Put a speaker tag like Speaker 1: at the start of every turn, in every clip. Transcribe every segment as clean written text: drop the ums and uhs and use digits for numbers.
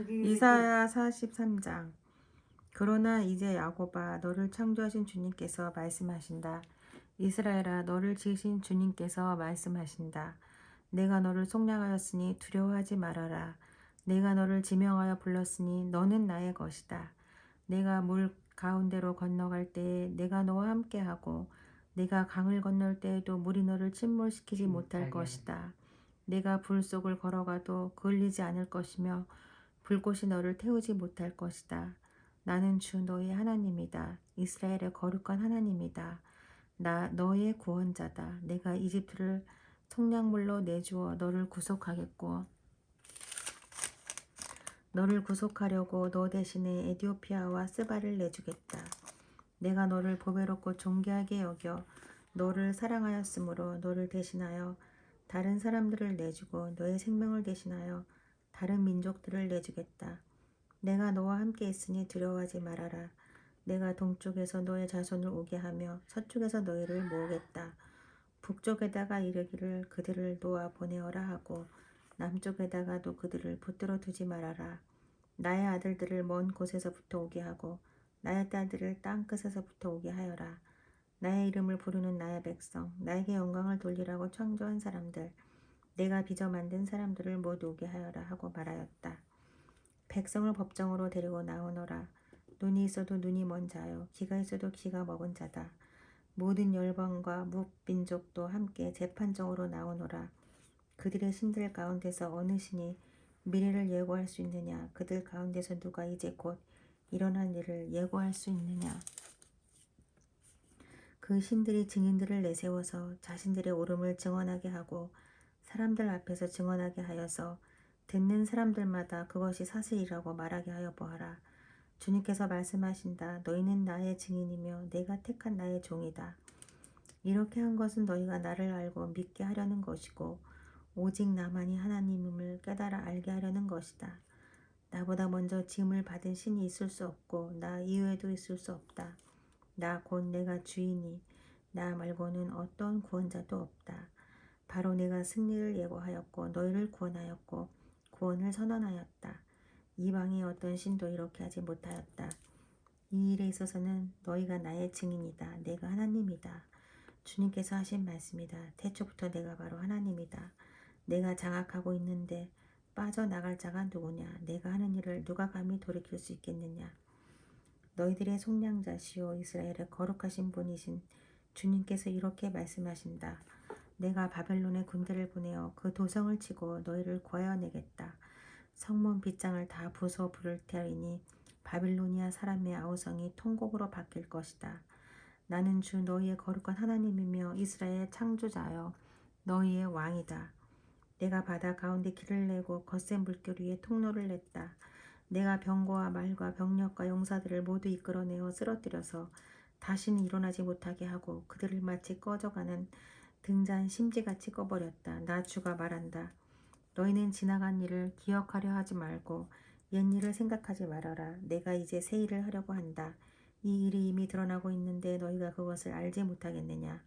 Speaker 1: 이사야 43장. 그러나 이제 야곱아, 너를 창조하신 주님께서 말씀하신다. 이스라엘아, 너를 지으신 주님께서 말씀하신다. 내가 너를 속량하였으니 두려워하지 말아라. 내가 너를 지명하여 불렀으니 너는 나의 것이다. 내가 물 가운데로 건너갈 때에 내가 너와 함께하고 내가 강을 건널 때에도 물이 너를 침몰시키지 못할 것이다. 내가 불 속을 걸어가도 그을리지 않을 것이며 불꽃이 너를 태우지 못할 것이다. 나는 주 너의 하나님이다. 이스라엘의 거룩한 하나님이다. 나 너의 구원자다. 내가 이집트를 통량물로 내주어 너를 구속하겠고 너를 구속하려고 너 대신에 에디오피아와 스바를 내주겠다. 내가 너를 보배롭고 존귀하게 여겨 너를 사랑하였으므로 너를 대신하여 다른 사람들을 내주고 너의 생명을 대신하여 다른 민족들을 내주겠다. 내가 너와 함께 있으니 두려워하지 말아라. 내가 동쪽에서 너의 자손을 오게 하며 서쪽에서 너희를 모으겠다. 북쪽에다가 이르기를 그들을 놓아 보내어라 하고 남쪽에다가도 그들을 붙들어 두지 말아라. 나의 아들들을 먼 곳에서부터 오게 하고 나의 딸들을 땅끝에서부터 오게 하여라. 나의 이름을 부르는 나의 백성, 나에게 영광을 돌리라고 창조한 사람들, 내가 빚어 만든 사람들을 모두 오게 하여라 하고 말하였다. 백성을 법정으로 데리고 나오너라. 눈이 있어도 눈이 먼 자요, 귀가 있어도 귀가 먹은 자다. 모든 열방과 무민족도 함께 재판정으로 나오노라. 그들의 신들 가운데서 어느 신이 미래를 예고할 수 있느냐? 그들 가운데서 누가 이제 곧 일어날 일을 예고할 수 있느냐? 그 신들이 증인들을 내세워서 자신들의 옳음을 증언하게 하고 사람들 앞에서 증언하게 하여서 듣는 사람들마다 그것이 사실이라고 말하게 하여 보아라. 주님께서 말씀하신다. 너희는 나의 증인이며 내가 택한 나의 종이다. 이렇게 한 것은 너희가 나를 알고 믿게 하려는 것이고 오직 나만이 하나님임을 깨달아 알게 하려는 것이다. 나보다 먼저 지음을 받은 신이 있을 수 없고 나 이외에도 있을 수 없다. 나 곧 내가 주이니 나 말고는 어떤 구원자도 없다. 바로 내가 승리를 예고하였고 너희를 구원하였고 구원을 선언하였다. 이방의 어떤 신도 이렇게 하지 못하였다. 이 일에 있어서는 너희가 나의 증인이다. 내가 하나님이다. 주님께서 하신 말씀이다. 태초부터 내가 바로 하나님이다. 내가 장악하고 있는데 빠져나갈 자가 누구냐? 내가 하는 일을 누가 감히 돌이킬 수 있겠느냐? 너희들의 속량자시오 이스라엘의 거룩하신 분이신 주님께서 이렇게 말씀하신다. 내가 바벨론의 군대를 보내어 그 도성을 치고 너희를 구하여내겠다. 성문 빗장을 다 부숴 부를 테이니 바빌로니아 사람의 아우성이 통곡으로 바뀔 것이다. 나는 주 너희의 거룩한 하나님이며 이스라엘의 창조자여 너희의 왕이다. 내가 바다 가운데 길을 내고 거센 물결 위에 통로를 냈다. 내가 병거와 말과 병력과 용사들을 모두 이끌어내어 쓰러뜨려서 다시는 일어나지 못하게 하고 그들을 마치 꺼져가는 등잔 심지같이 꺼버렸다. 나 주가 말한다. 너희는 지나간 일을 기억하려 하지 말고 옛일을 생각하지 말아라. 내가 이제 새 일을 하려고 한다. 이 일이 이미 드러나고 있는데 너희가 그것을 알지 못하겠느냐.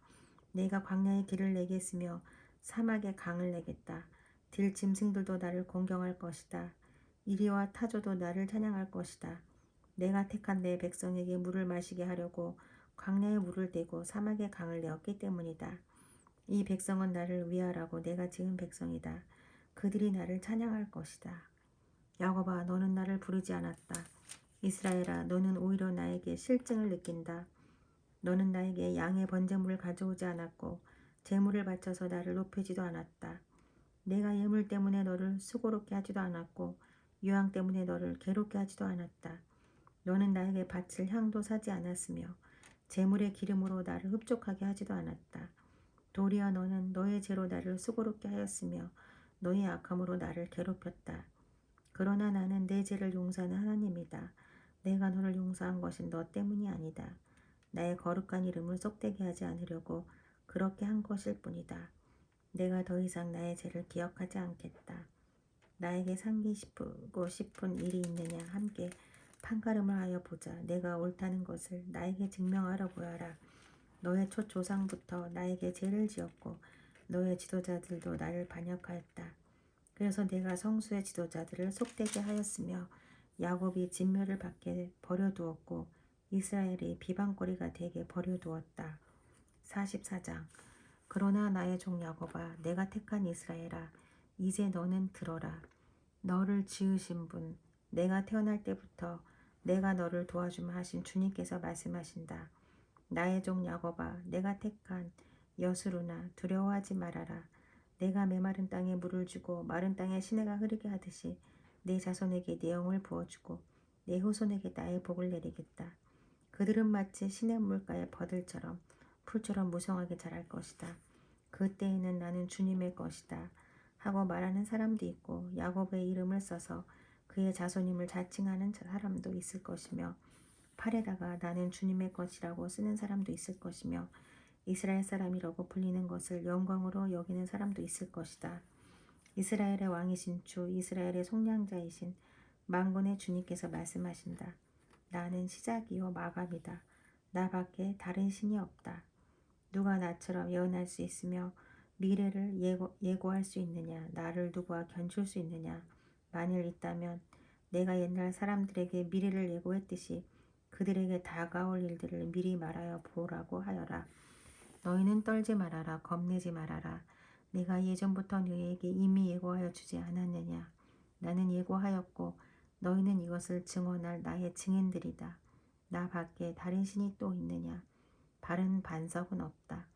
Speaker 1: 내가 광야에 길을 내겠으며 사막에 강을 내겠다. 들짐승들도 나를 공경할 것이다. 이리와 타조도 나를 찬양할 것이다. 내가 택한 내 백성에게 물을 마시게 하려고 광야에 물을 대고 사막에 강을 내었기 때문이다. 이 백성은 나를 위하라고 내가 지은 백성이다. 그들이 나를 찬양할 것이다. 야곱아, 너는 나를 부르지 않았다. 이스라엘아, 너는 오히려 나에게 실증을 느낀다. 너는 나에게 양의 번제물을 가져오지 않았고 제물을 바쳐서 나를 높이지도 않았다. 내가 예물 때문에 너를 수고롭게 하지도 않았고 유황 때문에 너를 괴롭게 하지도 않았다. 너는 나에게 바칠 향도 사지 않았으며 제물의 기름으로 나를 흡족하게 하지도 않았다. 도리어 너는 너의 죄로 나를 수고롭게 하였으며 너의 악함으로 나를 괴롭혔다. 그러나 나는 내 죄를 용서하는 하나님이다. 내가 너를 용서한 것은 너 때문이 아니다. 나의 거룩한 이름을 쏙되게 하지 않으려고 그렇게 한 것일 뿐이다. 내가 더 이상 나의 죄를 기억하지 않겠다. 나에게 상기시키고 싶은 일이 있느냐? 함께 판가름을 하여 보자. 내가 옳다는 것을 나에게 증명하러 보아라. 너의 첫 조상부터 나에게 죄를 지었고 너의 지도자들도 나를 반역하였다. 그래서 내가 성수의 지도자들을 속되게 하였으며 야곱이 진멸을 받게 버려두었고 이스라엘이 비방거리가 되게 버려두었다. 44장. 그러나 나의 종 야곱아, 내가 택한 이스라엘아, 이제 너는 들어라. 너를 지으신 분, 내가 태어날 때부터 내가 너를 도와주마 하신 주님께서 말씀하신다. 나의 종 야곱아, 내가 택한 여수루나 두려워하지 말아라. 내가 메마른 땅에 물을 주고 마른 땅에 시내가 흐르게 하듯이 내 자손에게 내 영을 부어주고 내 후손에게 나의 복을 내리겠다. 그들은 마치 시냇물가의 버들처럼 풀처럼 무성하게 자랄 것이다. 그때에는 나는 주님의 것이다 하고 말하는 사람도 있고 야곱의 이름을 써서 그의 자손임을 자칭하는 사람도 있을 것이며 팔에다가 나는 주님의 것이라고 쓰는 사람도 있을 것이며 이스라엘 사람이라고 불리는 것을 영광으로 여기는 사람도 있을 것이다. 이스라엘의 왕이신 주, 이스라엘의 속량자이신 만군의 주님께서 말씀하신다. 나는 시작이요 마감이다. 나밖에 다른 신이 없다. 누가 나처럼 예언할 수 있으며 미래를 예고할 수 있느냐? 나를 누가 견줄 수 있느냐? 만일 있다면 내가 옛날 사람들에게 미래를 예고했듯이 그들에게 다가올 일들을 미리 말하여 보라고 하여라. 너희는 떨지 말아라. 겁내지 말아라. 내가 예전부터 너희에게 이미 예고하여 주지 않았느냐? 나는 예고하였고 너희는 이것을 증언할 나의 증인들이다. 나 밖에 다른 신이 또 있느냐? 바른 반석은 없다.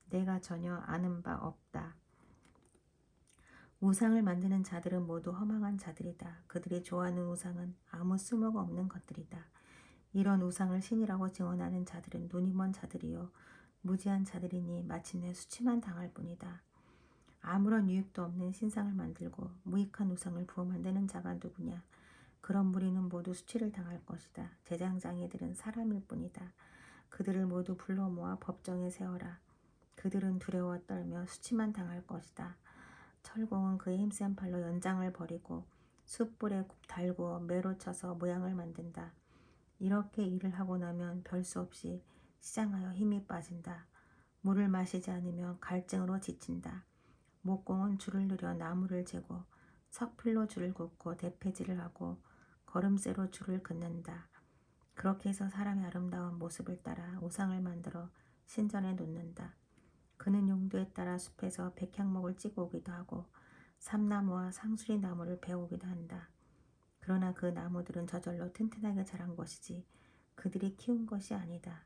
Speaker 1: 내가 전혀 아는 바 없다. 우상을 만드는 자들은 모두 허망한 자들이다. 그들이 좋아하는 우상은 아무 쓸모가 없는 것들이다. 이런 우상을 신이라고 증언하는 자들은 눈이 먼 자들이요 무지한 자들이니 마침내 수치만 당할 뿐이다. 아무런 유익도 없는 신상을 만들고 무익한 우상을 부어 만드는 자가 누구냐? 그런 무리는 모두 수치를 당할 것이다. 제장장이들은 사람일 뿐이다. 그들을 모두 불러 모아 법정에 세워라. 그들은 두려워 떨며 수치만 당할 것이다. 철공은 그의 힘센 팔로 연장을 버리고 숯불에 달구어 매로 쳐서 모양을 만든다. 이렇게 일을 하고 나면 별 수 없이 시장하여 힘이 빠진다. 물을 마시지 않으면 갈증으로 지친다. 목공은 줄을 늘여 나무를 재고 석필로 줄을 긋고 대패질을 하고 걸음쇠로 줄을 긋는다. 그렇게 해서 사람의 아름다운 모습을 따라 우상을 만들어 신전에 놓는다. 그는 용도에 따라 숲에서 백향목을 찍어 오기도 하고 삼나무와 상수리 나무를 베어오기도 한다. 그러나 그 나무들은 저절로 튼튼하게 자란 것이지 그들이 키운 것이 아니다.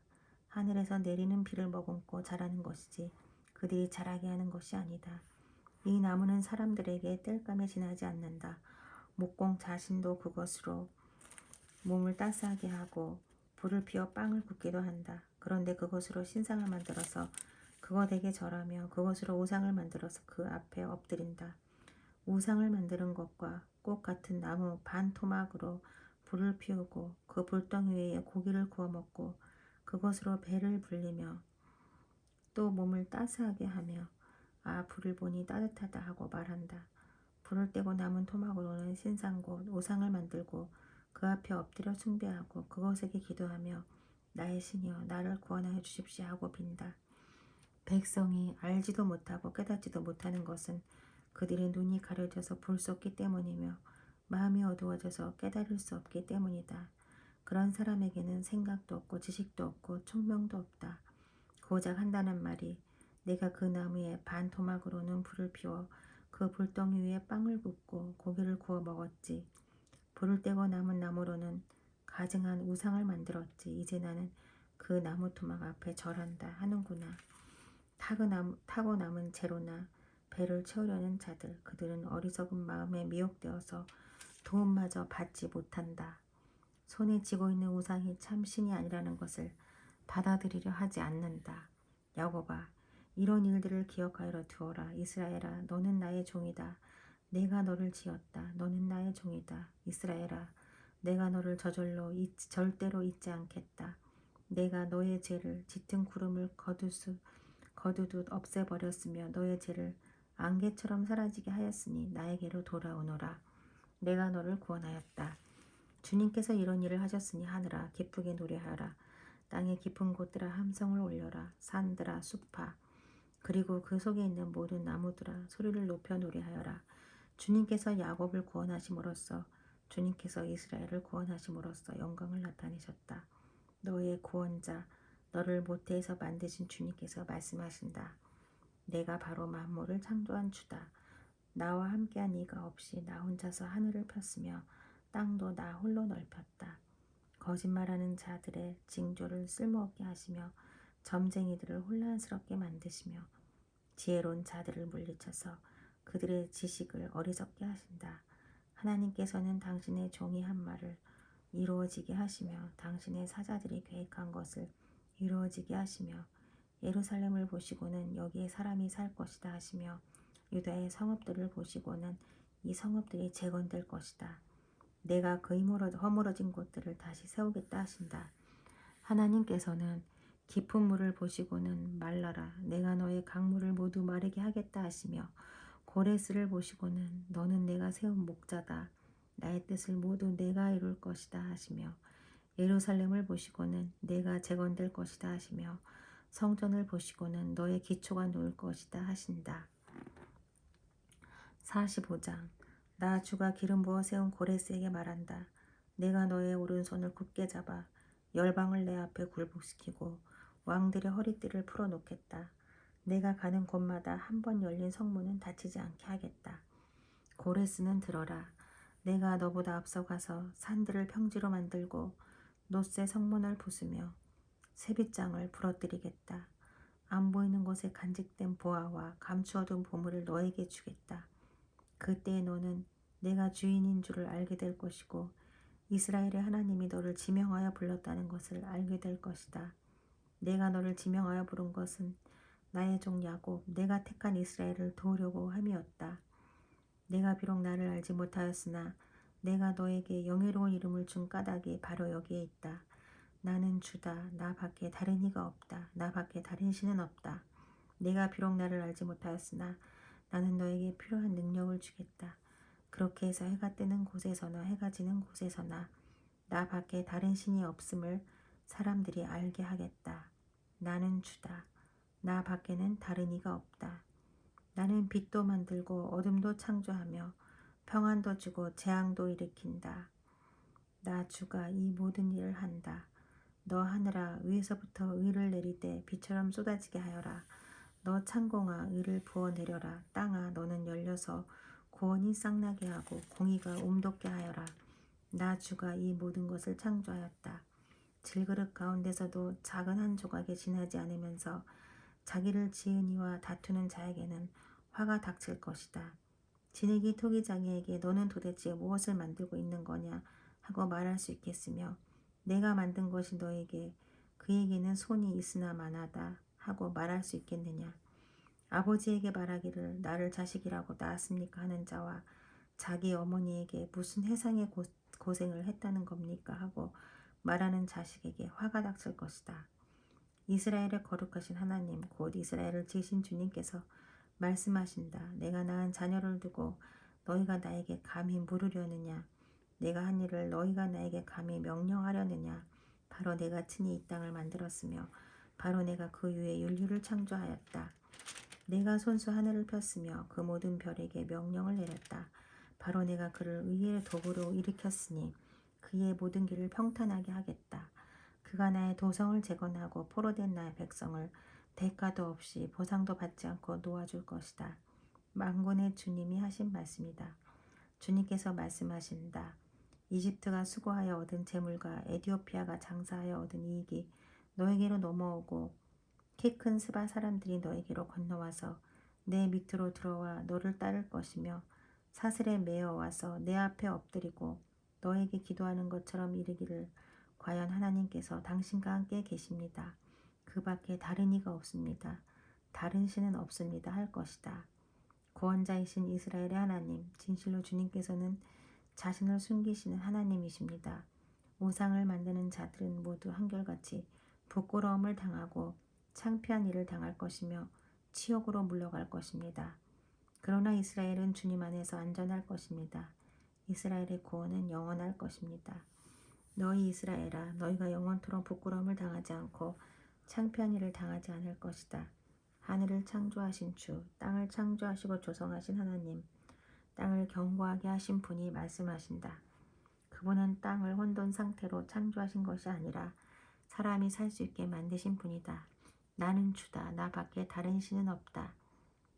Speaker 1: 하늘에서 내리는 비를 머금고 자라는 것이지 그들이 자라게 하는 것이 아니다. 이 나무는 사람들에게 땔감에 지나지 않는다. 목공 자신도 그것으로 몸을 따스하게 하고 불을 피워 빵을 굽기도 한다. 그런데 그것으로 신상을 만들어서 그것에게 절하며 그것으로 우상을 만들어서 그 앞에 엎드린다. 우상을 만드는 것과 꽃 같은 나무 반 토막으로 불을 피우고 그 불덩이 위에 고기를 구워 먹고 그것으로 배를 불리며 또 몸을 따스하게 하며 아 불을 보니 따뜻하다 하고 말한다. 불을 떼고 남은 토막으로는 신상 곧 우상을 만들고 그 앞에 엎드려 숭배하고 그것에게 기도하며 나의 신이여 나를 구원하여 주십시오 하고 빈다. 백성이 알지도 못하고 깨닫지도 못하는 것은 그들의 눈이 가려져서 볼 수 없기 때문이며 마음이 어두워져서 깨달을 수 없기 때문이다. 그런 사람에게는 생각도 없고 지식도 없고 총명도 없다. 고작 한다는 말이 내가 그 나무에 반 토막으로는 불을 피워 그 불덩이 위에 빵을 굽고 고기를 구워 먹었지. 불을 떼고 남은 나무로는 가증한 우상을 만들었지. 이제 나는 그 나무 토막 앞에 절한다 하는구나. 타고 남은 재로나 배를 채우려는 자들, 그들은 어리석은 마음에 미혹되어서 도움마저 받지 못한다. 손에 쥐고 있는 우상이 참 신이 아니라는 것을 받아들이려 하지 않는다. 야곱아, 이런 일들을 기억하여 두어라. 이스라엘아, 너는 나의 종이다. 내가 너를 지었다. 너는 나의 종이다. 이스라엘아, 내가 너를 절대로 잊지 않겠다. 내가 너의 죄를 짙은 구름을 거두듯 없애버렸으며 너의 죄를 안개처럼 사라지게 하였으니 나에게로 돌아오너라. 내가 너를 구원하였다. 주님께서 이런 일을 하셨으니 하늘아 기쁘게 노래하라. 땅의 깊은 곳들아 함성을 올려라. 산들아 숲아 그리고 그 속에 있는 모든 나무들아 소리를 높여 노래하여라. 주님께서 야곱을 구원하심으로써 주님께서 이스라엘을 구원하심으로써 영광을 나타내셨다. 너의 구원자, 너를 모태에서 만드신 주님께서 말씀하신다. 내가 바로 만물을 창조한 주다. 나와 함께한 이가 없이 나 혼자서 하늘을 폈으며 땅도 나 홀로 넓혔다. 거짓말하는 자들의 징조를 쓸모없게 하시며 점쟁이들을 혼란스럽게 만드시며 지혜로운 자들을 물리쳐서 그들의 지식을 어리석게 하신다. 하나님께서는 당신의 종이 한 말을 이루어지게 하시며 당신의 사자들이 계획한 것을 이루어지게 하시며 예루살렘을 보시고는 여기에 사람이 살 것이다 하시며 유다의 성읍들을 보시고는 이 성읍들이 재건될 것이다. 내가 그 허물어진 곳들을 다시 세우겠다 하신다. 하나님께서는 깊은 물을 보시고는 말라라 내가 너의 강물을 모두 마르게 하겠다 하시며 고레스를 보시고는 너는 내가 세운 목자다. 나의 뜻을 모두 내가 이룰 것이다 하시며 예루살렘을 보시고는 내가 재건될 것이다 하시며 성전을 보시고는 너의 기초가 놓을 것이다 하신다. 45장 나 주가 기름 부어 세운 고레스에게 말한다. 내가 너의 오른손을 굳게 잡아 열방을 내 앞에 굴복시키고 왕들의 허리띠를 풀어놓겠다. 내가 가는 곳마다 한 번 열린 성문은 닫히지 않게 하겠다. 고레스는 들어라. 내가 너보다 앞서가서 산들을 평지로 만들고 놋새 성문을 부수며 쇠빗장을 부러뜨리겠다. 안 보이는 곳에 간직된 보화와 감추어둔 보물을 너에게 주겠다. 그때 너는 내가 주인인 줄을 알게 될 것이고 이스라엘의 하나님이 너를 지명하여 불렀다는 것을 알게 될 것이다. 내가 너를 지명하여 부른 것은 나의 종 야곱, 내가 택한 이스라엘을 도우려고 함이었다. 내가 비록 나를 알지 못하였으나 내가 너에게 영예로운 이름을 준 까닭이 바로 여기에 있다. 나는 주다. 나 밖에 다른 이가 없다. 나 밖에 다른 신은 없다. 내가 비록 나를 알지 못하였으나 나는 너에게 필요한 능력을 주겠다. 그렇게 해서 해가 뜨는 곳에서나 해가 지는 곳에서나 나 밖에 다른 신이 없음을 사람들이 알게 하겠다. 나는 주다. 나 밖에는 다른 이가 없다. 나는 빛도 만들고 어둠도 창조하며 평안도 주고 재앙도 일으킨다. 나 주가 이 모든 일을 한다. 너 하늘아 위에서부터 의를 내리되 비처럼 쏟아지게 하여라. 너 창공아 의를 부어내려라. 땅아 너는 열려서 구원이 쌍나게 하고 공의가 옴돋게 하여라. 나 주가 이 모든 것을 창조하였다. 질그릇 가운데서도 작은 한 조각에 지나지 않으면서 자기를 지은 이와 다투는 자에게는 화가 닥칠 것이다. 진흙이 토기장이에게 너는 도대체 무엇을 만들고 있는 거냐 하고 말할 수 있겠으며 내가 만든 것이 너에게 그에게는 손이 있으나 만하다 하고 말할 수 있겠느냐. 아버지에게 말하기를 나를 자식이라고 낳았습니까 하는 자와 자기 어머니에게 무슨 해상의 고생을 했다는 겁니까 하고 말하는 자식에게 화가 닥칠 것이다. 이스라엘의 거룩하신 하나님 곧 이스라엘을 지으신 주님께서 말씀하신다. 내가 낳은 자녀를 두고 너희가 나에게 감히 물으려느냐. 내가 한 일을 너희가 나에게 감히 명령하려느냐. 바로 내가 친히 이 땅을 만들었으며 바로 내가 그 위에 윤류를 창조하였다. 내가 손수 하늘을 폈으며 그 모든 별에게 명령을 내렸다. 바로 내가 그를 의의 도구로 일으켰으니 그의 모든 길을 평탄하게 하겠다. 그가 나의 도성을 재건하고 포로된 나의 백성을 대가도 없이 보상도 받지 않고 놓아줄 것이다. 만군의 주님이 하신 말씀이다. 주님께서 말씀하신다. 이집트가 수고하여 얻은 재물과 에디오피아가 장사하여 얻은 이익이 너에게로 넘어오고 키 큰 스바 사람들이 너에게로 건너와서 내 밑으로 들어와 너를 따를 것이며 사슬에 매어 와서 내 앞에 엎드리고 너에게 기도하는 것처럼 이르기를 과연 하나님께서 당신과 함께 계십니다. 그 밖에 다른 이가 없습니다. 다른 신은 없습니다 할 것이다. 구원자이신 이스라엘의 하나님, 진실로 주님께서는 자신을 숨기시는 하나님이십니다. 우상을 만드는 자들은 모두 한결같이 부끄러움을 당하고 창피한 일을 당할 것이며 치욕으로 물러갈 것입니다. 그러나 이스라엘은 주님 안에서 안전할 것입니다. 이스라엘의 구원은 영원할 것입니다. 너희 이스라엘아, 너희가 영원토록 부끄러움을 당하지 않고 창피한 일을 당하지 않을 것이다. 하늘을 창조하신 주, 땅을 창조하시고 조성하신 하나님, 땅을 견고하게 하신 분이 말씀하신다. 그분은 땅을 혼돈 상태로 창조하신 것이 아니라 사람이 살 수 있게 만드신 분이다. 나는 주다. 나 밖에 다른 신은 없다.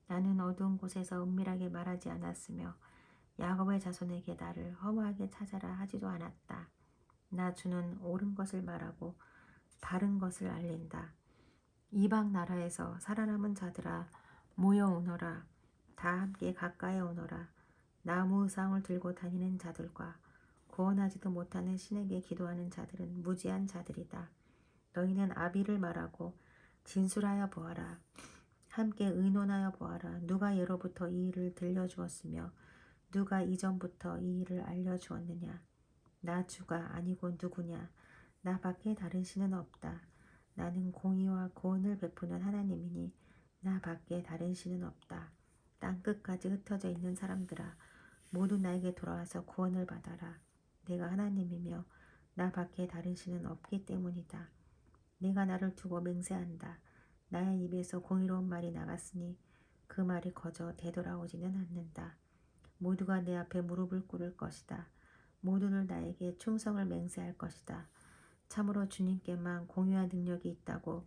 Speaker 1: 나는 어두운 곳에서 은밀하게 말하지 않았으며 야곱의 자손에게 나를 허무하게 찾아라 하지도 않았다. 나 주는 옳은 것을 말하고 바른 것을 알린다. 이방 나라에서 살아남은 자들아 모여오너라. 다 함께 가까이 오너라. 나무 의상을 들고 다니는 자들과 구원하지도 못하는 신에게 기도하는 자들은 무지한 자들이다. 너희는 아비를 말하고 진술하여 보아라. 함께 의논하여 보아라. 누가 예로부터 이 일을 들려주었으며 누가 이전부터 이 일을 알려주었느냐. 나 주가 아니고 누구냐. 나 밖에 다른 신은 없다. 나는 공의와 구원을 베푸는 하나님이니 나 밖에 다른 신은 없다. 땅 끝까지 흩어져 있는 사람들아 모두 나에게 돌아와서 구원을 받아라. 내가 하나님이며 나 밖에 다른 신은 없기 때문이다. 내가 나를 두고 맹세한다. 나의 입에서 공의로운 말이 나갔으니 그 말이 거저 되돌아오지는 않는다. 모두가 내 앞에 무릎을 꿇을 것이다. 모두를 나에게 충성을 맹세할 것이다. 참으로 주님께만 공유한 능력이 있다고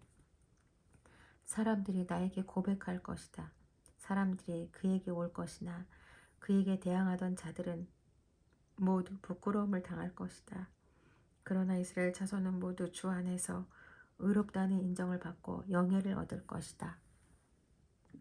Speaker 1: 사람들이 나에게 고백할 것이다. 사람들이 그에게 올 것이나 그에게 대항하던 자들은 모두 부끄러움을 당할 것이다. 그러나 이스라엘 자손은 모두 주 안에서 의롭다는 인정을 받고 영예를 얻을 것이다.